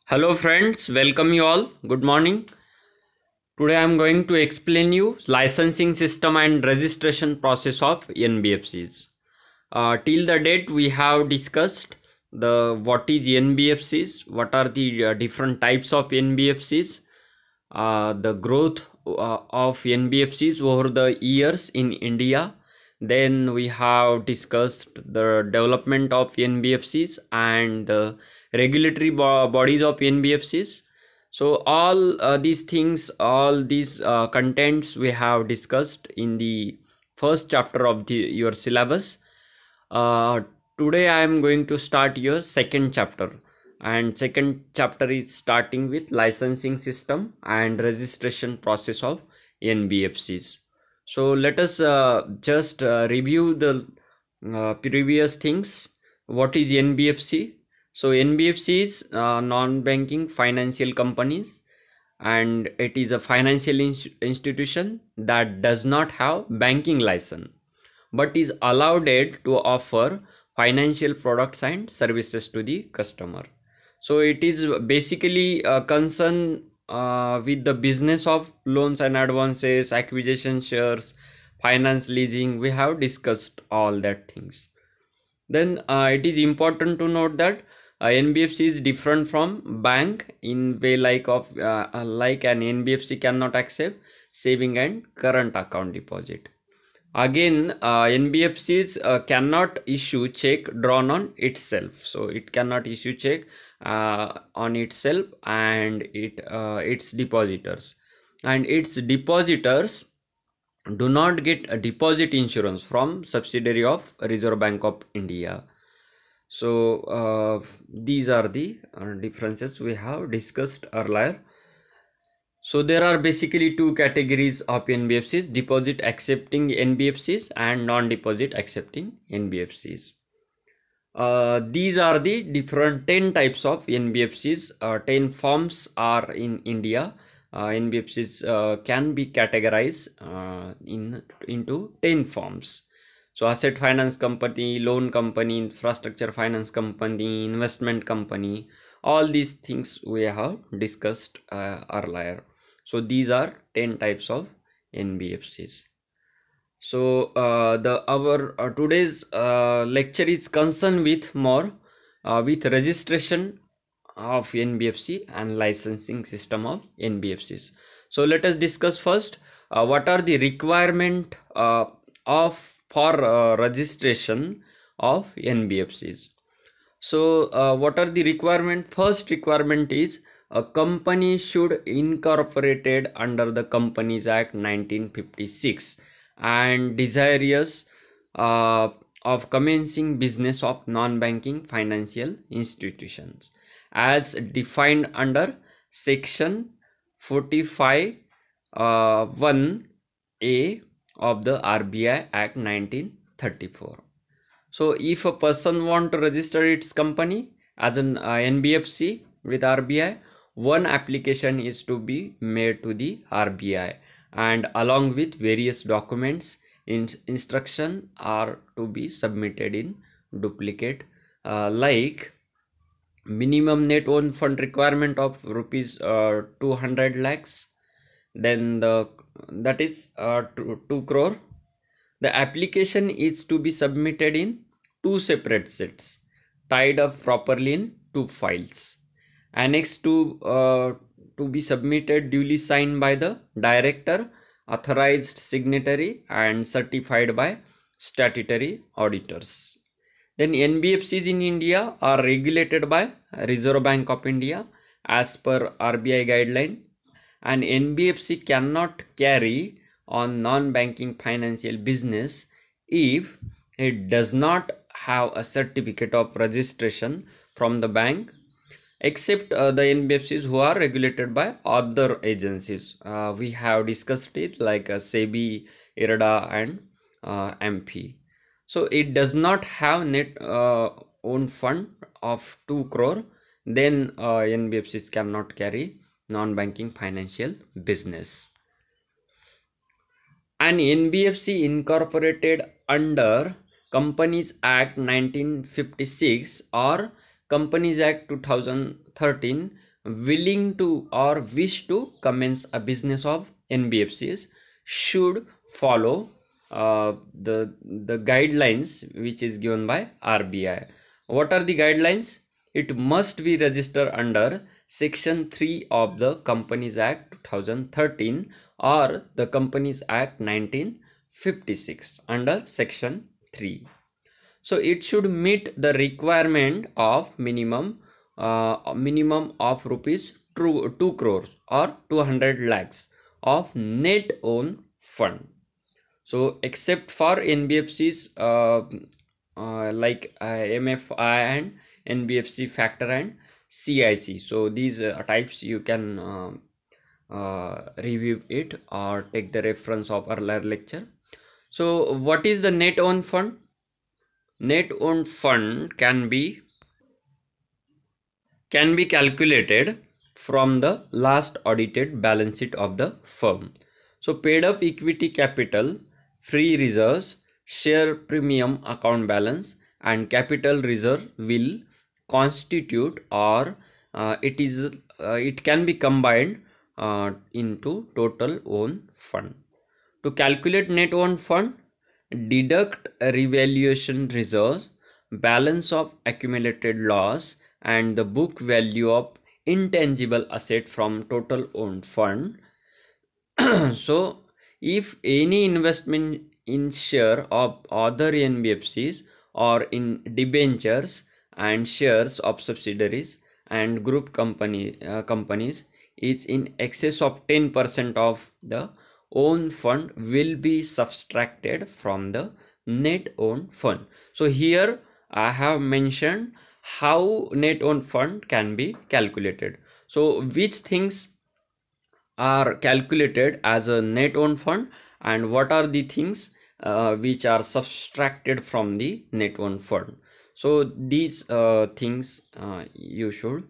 Hello friends, welcome you all. Good morning. Today I am going to explain you licensing system and registration process of NBFCs. Till the date we have discussed the what is NBFCs, what are the different types of NBFCs, the growth of NBFCs over the years in India. Then we have discussed the development of NBFCs and the regulatory bodies of NBFCs. So all these things, all these contents we have discussed in the first chapter of your syllabus. uh, Today I am going to start your second chapter, and second chapter is starting with licensing system and registration process of NBFCs. So let us just review the previous things. What is NBFC? So NBFC is non-banking financial companies, and it is a financial institution that does not have banking license but is allowed it to offer financial products and services to the customer. So it is basically a concern with the business of loans and advances, acquisition shares, finance leasing. We have discussed all that things. Then it is important to note that NBFC is different from bank in way like an NBFC cannot accept saving and current account deposit. Again, NBFCs cannot issue check drawn on itself. So it cannot issue check on itself and its depositors. And its depositors do not get a deposit insurance from subsidiary of Reserve Bank of India. So these are the differences we have discussed earlier. So there are basically two categories of NBFCs: deposit accepting NBFCs and non-deposit accepting NBFCs. These are the different 10 types of NBFCs. 10 forms are in India. NBFCs can be categorized into 10 forms. So asset finance company, loan company, infrastructure finance company, investment company, all these things we have discussed earlier. So these are 10 types of NBFCs. So the our today's lecture is concerned with more with registration of NBFC and licensing system of NBFCs. So let us discuss first what are the requirement of for registration of NBFCs. So what are the requirement? First requirement is a company should incorporated under the Companies Act 1956 and desirous of commencing business of non-banking financial institutions as defined under section 45 1A of the RBI Act 1934. So if a person want to register its company as an NBFC with RBI, one application is to be made to the RBI, and along with various documents, instruction are to be submitted in duplicate, like minimum net own fund requirement of rupees 200 lakhs, then that is 2 crore. The application is to be submitted in two separate sets, tied up properly in two files. Annex to be submitted duly signed by the director, authorized signatory, and certified by statutory auditors. Then NBFCs in India are regulated by Reserve Bank of India as per RBI guideline. An NBFC cannot carry on non-banking financial business if it does not have a certificate of registration from the bank, except the NBFCs who are regulated by other agencies. We have discussed it like SEBI, IRDA, and MP. So it does not have net own fund of 2 crore, then NBFCs cannot carry non-banking financial business. An NBFC incorporated under Companies Act 1956 or Companies Act 2013 willing to or wish to commence a business of NBFCs should follow the guidelines which is given by RBI. What are the guidelines? It must be registered under Section 3 of the Companies Act 2013 or the Companies Act 1956 under Section 3. So it should meet the requirement of minimum of rupees 2 crores or 200 lakhs of net own fund. So except for NBFCs like MFI and NBFC factor and CIC. So these types you can review it or take the reference of earlier lecture. So what is the net own fund? Net own fund can be calculated from the last audited balance sheet of the firm. So paid up equity capital, free reserves, share premium account balance and capital reserve will constitute or it can be combined into total own fund. To calculate net own fund, deduct revaluation reserves, balance of accumulated loss and the book value of intangible asset from total owned fund. So if any investment in share of other NBFCs or in debentures and shares of subsidiaries and group companies is in excess of 10% of the own fund will be subtracted from the net own fund. So here I have mentioned how net own fund can be calculated. So which things are calculated as a net own fund and what are the things which are subtracted from the net own fund. So these things you should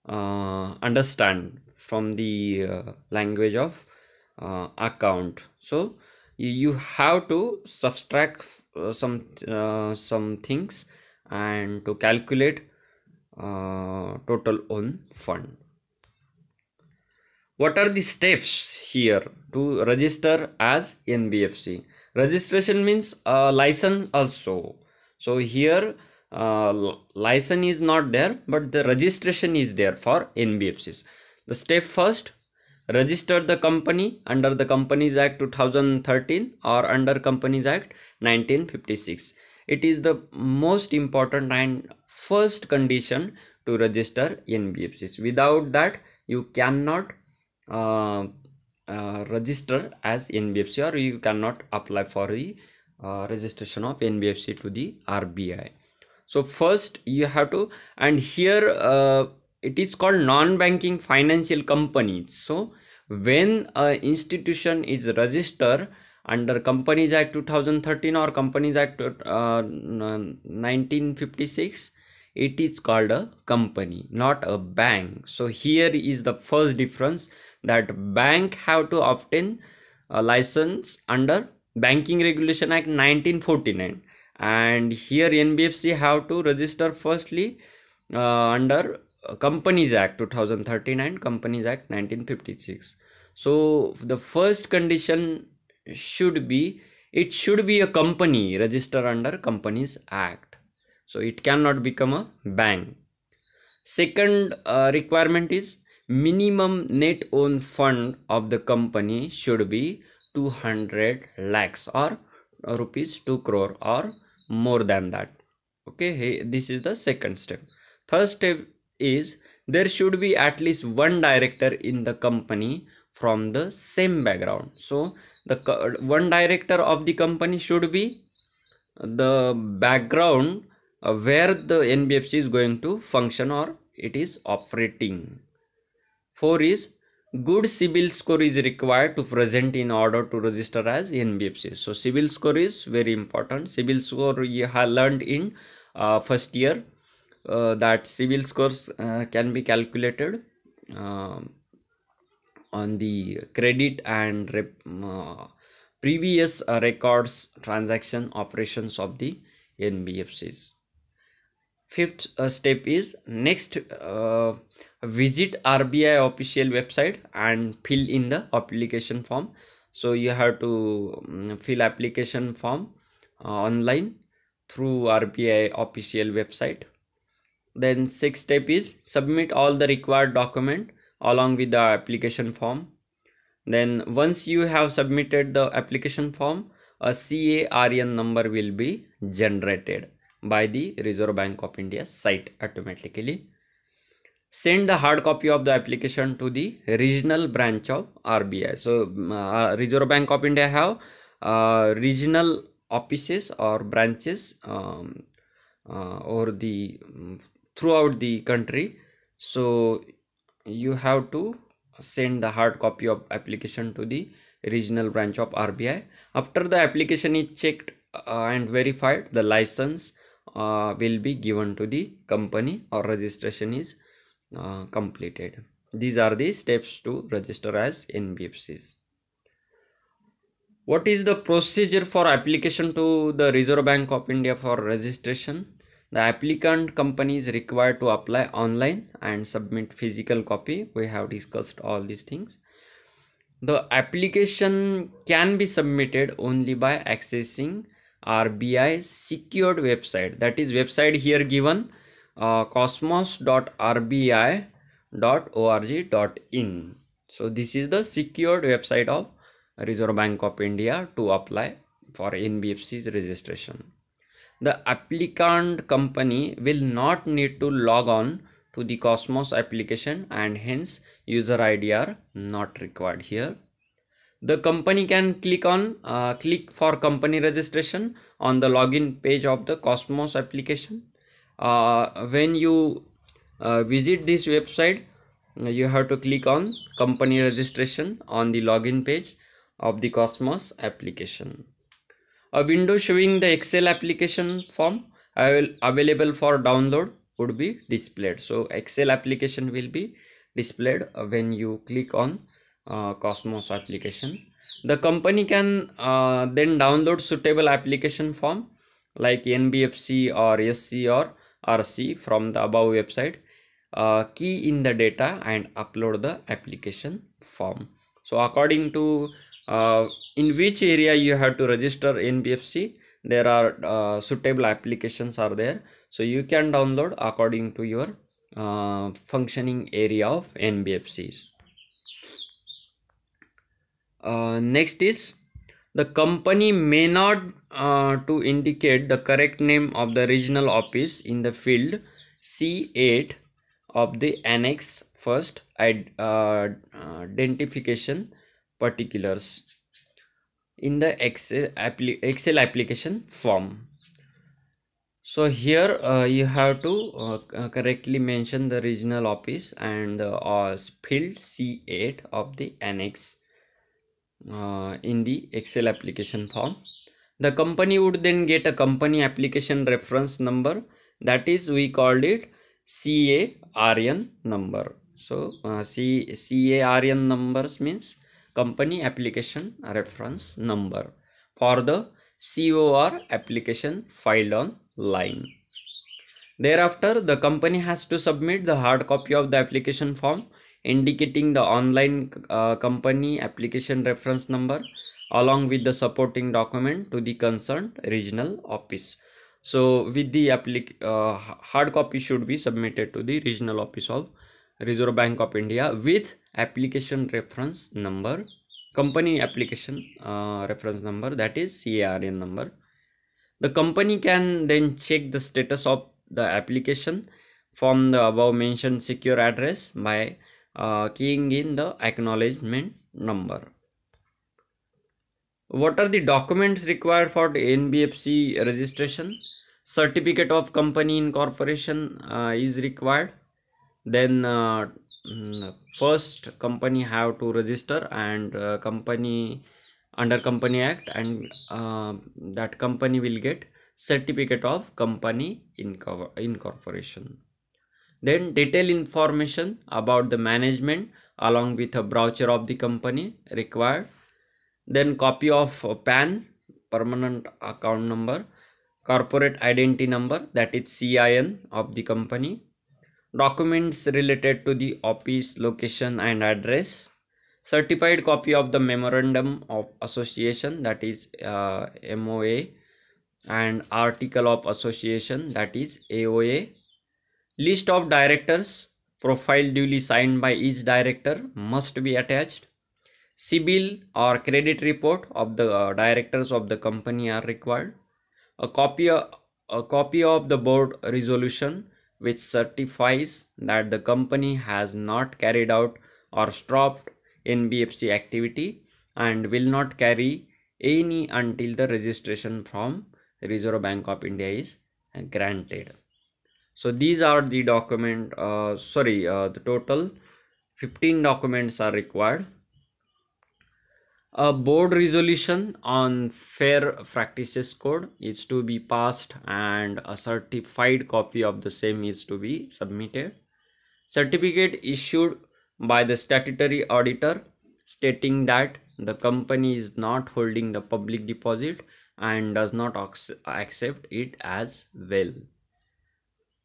understand from the language of account. So you have to subtract some things and to calculate total own fund. What are the steps here to register as NBFC? Registration means license also. So here license is not there, but the registration is there for NBFCs. The step first, register the company under the Companies Act 2013 or under Companies Act 1956. It is the most important and first condition to register NBFCs. Without that, you cannot register as NBFC or you cannot apply for the registration of NBFC to the RBI. So first you have to, and here it is called non-banking financial companies. So when an institution is registered under Companies Act 2013 or Companies Act 1956, it is called a company, not a bank. So here is the first difference, that bank have to obtain a license under Banking Regulation Act 1949 and here NBFC have to register firstly under Companies Act 2013 and Companies Act 1956. So the first condition should be, it should be a company registered under Companies Act. So it cannot become a bank. Second requirement is minimum net own fund of the company should be 200 lakhs or rupees 2 crore or more than that. Okay, hey, this is the second step. Third step is there should be at least one director in the company from the same background. So the one director of the company should be the background where the NBFC is going to function or it is operating. 4 is good CIBIL score is required to present in order to register as NBFC. So CIBIL score is very important. CIBIL score you have learned in first year that CIBIL scores can be calculated on the credit and previous records transaction operations of the NBFCs. Fifth step is next, visit RBI official website and fill in the application form. So you have to fill application form online through RBI official website. Then sixth step is submit all the required document along with the application form. Then once you have submitted the application form, a CARN number will be generated by the Reserve Bank of India site automatically. Send the hard copy of the application to the regional branch of RBI. So Reserve Bank of India have regional offices or branches or the throughout the country. So you have to send the hard copy of application to the regional branch of RBI. After the application is checked and verified, the license will be given to the company or registration is completed. These are the steps to register as NBFCs. What is the procedure for application to the Reserve Bank of India for registration? The applicant company is required to apply online and submit physical copy. We have discussed all these things. The application can be submitted only by accessing RBI secured website. That is website here given, cosmos.rbi.org.in. So this is the secured website of Reserve Bank of India to apply for NBFC's registration. The applicant company will not need to log on to the Cosmos application and hence user ID are not required here. The company can click for company registration on the login page of the Cosmos application. When you visit this website, you have to click on company registration on the login page of the Cosmos application. A window showing the Excel application form available for download would be displayed. So Excel application will be displayed when you click on Cosmos application. The company can then download suitable application form like NBFC or SC or RC from the above website, key in the data and upload the application form. So according to in which area you have to register NBFC, there are suitable applications are there, so you can download according to your functioning area of NBFCs. Next is the company may not to indicate the correct name of the regional office in the field C8 of the annex first identification particulars in the Excel application form. So here you have to correctly mention the regional office and field C8 of the annex in the Excel application form. The company would then get a company application reference number, that is we called it CARN number. So CARN numbers means company application reference number for the COR application filed online. Thereafter, the company has to submit the hard copy of the application form indicating the online company application reference number along with the supporting document to the concerned regional office. So with the hard copy should be submitted to the regional office of Reserve Bank of India with application reference number, company application reference number, that is CARN number. The company can then check the status of the application from the above mentioned secure address by keying in the acknowledgement number. What are the documents required for the NBFC registration? Certificate of company incorporation is required. Then first company have to register and company under Company Act, and that company will get certificate of company incorporation. Then detailed information about the management along with a brochure of the company required. Then copy of PAN, permanent account number, corporate identity number, that is CIN of the company, documents related to the office location and address, certified copy of the memorandum of association, that is MOA, and article of association, that is AOA, list of directors, profile duly signed by each director must be attached, CIBIL or credit report of the directors of the company are required, a copy of the board resolution which certifies that the company has not carried out or stopped NBFC activity and will not carry any until the registration from Reserve Bank of India is granted. So these are the the total 15 documents are required. A board resolution on fair practices code is to be passed and a certified copy of the same is to be submitted. Certificate issued by the statutory auditor stating that the company is not holding the public deposit and does not accept it as well.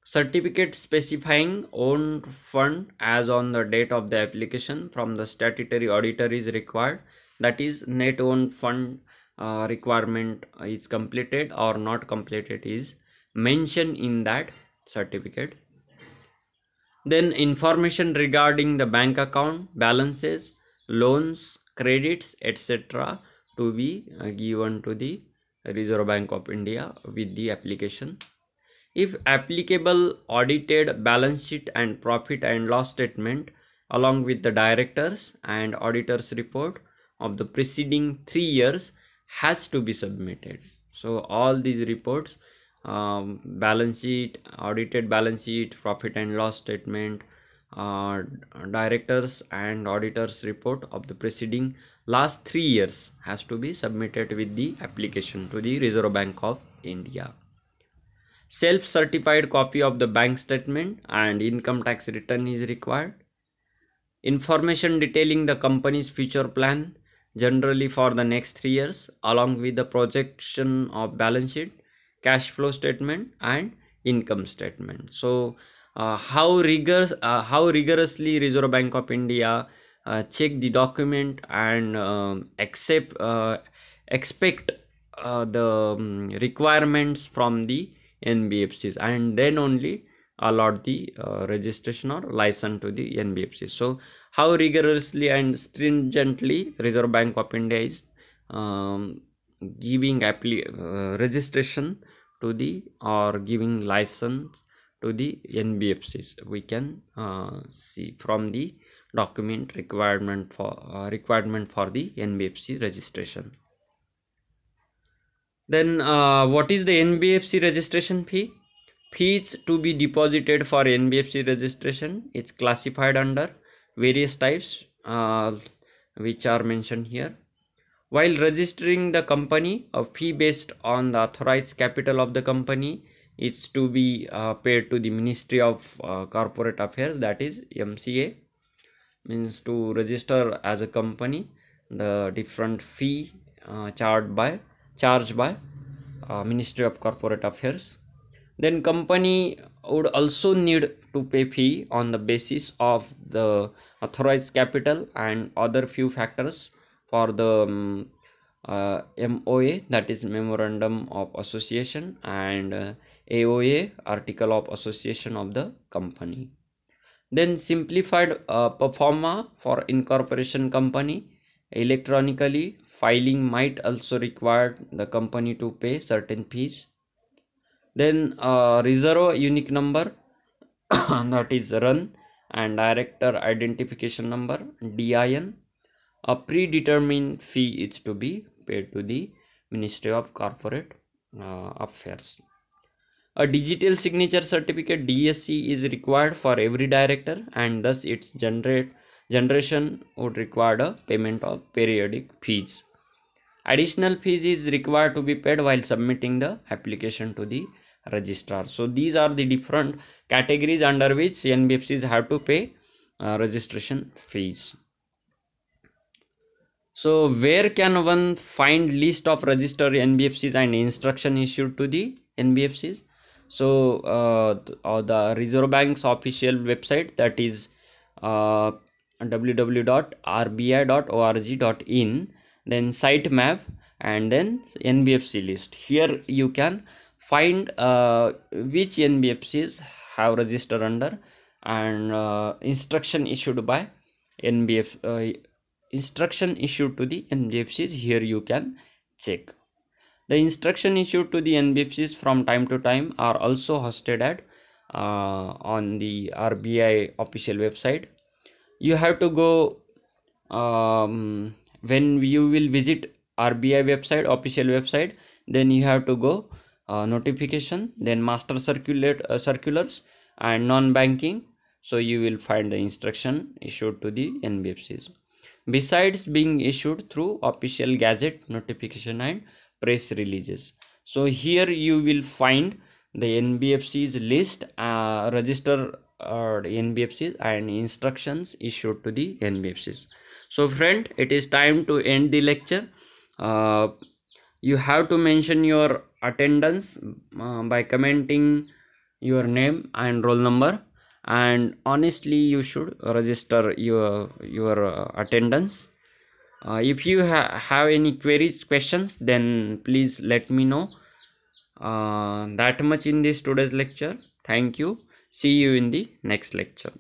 Certificate specifying own fund as on the date of the application from the statutory auditor is required, that is net own fund requirement is completed or not completed is mentioned in that certificate. Then information regarding the bank account balances, loans, credits, etc. to be given to the Reserve Bank of India with the application. If applicable, audited balance sheet and profit and loss statement along with the directors and auditors report of the preceding 3 years has to be submitted. So all these reports, balance sheet, audited balance sheet, profit and loss statement, directors and auditors report of the preceding last 3 years has to be submitted with the application to the Reserve Bank of India. Self-certified copy of the bank statement and income tax return is required. Information detailing the company's future plan generally for the next 3 years along with the projection of balance sheet, cash flow statement and income statement. So how rigorously Reserve Bank of India check the document and expect the requirements from the NBFCs and then only allot the registration or license to the NBFCs. So how rigorously and stringently Reserve Bank of India is giving registration to the or giving license to the NBFCs, we can see from the document requirement for the NBFC registration. Then what is the NBFC registration fee? Fees to be deposited for NBFC registration is classified under various types which are mentioned here. While registering the company, a fee based on the authorized capital of the company is to be paid to the Ministry of Corporate Affairs, that is MCA. Means to register as a company, the different fee charged by Ministry of Corporate Affairs. Then company would also need to pay fee on the basis of the authorized capital and other few factors for the MOA, that is Memorandum of Association, and AOA, Article of Association of the company. Then simplified pro forma for incorporation company, electronically filing might also require the company to pay certain fees. Then reserve unique number that is run and director identification number DIN. A predetermined fee is to be paid to the Ministry of Corporate Affairs. A digital signature certificate DSC is required for every director and thus its generation would require a payment of periodic fees. Additional fees is required to be paid while submitting the application to the registrar. So these are the different categories under which NBFCs have to pay registration fees. So where can one find list of registered NBFCs and instruction issued to the NBFCs. So the Reserve Bank's official website, that is www.rbi.org.in, then sitemap, and then NBFC list. Here you can find which NBFCs have registered under, and instruction issued by instruction issued to the NBFCs. Here you can check. The instruction issued to the NBFCs from time to time are also hosted at on the RBI official website. You have to go when you will visit RBI website, official website, then you have to go notification, then master circulars and non-banking. So you will find the instruction issued to the NBFCs. Besides being issued through official gazette notification and press releases. So here you will find the NBFC's list, register NBFCs, and instructions issued to the NBFCs. So friend, it is time to end the lecture. You have to mention your attendance by commenting your name and roll number, and honestly you should register your attendance. If you have any queries, questions, then please let me know. That much in this today's lecture. Thank you. See you in the next lecture.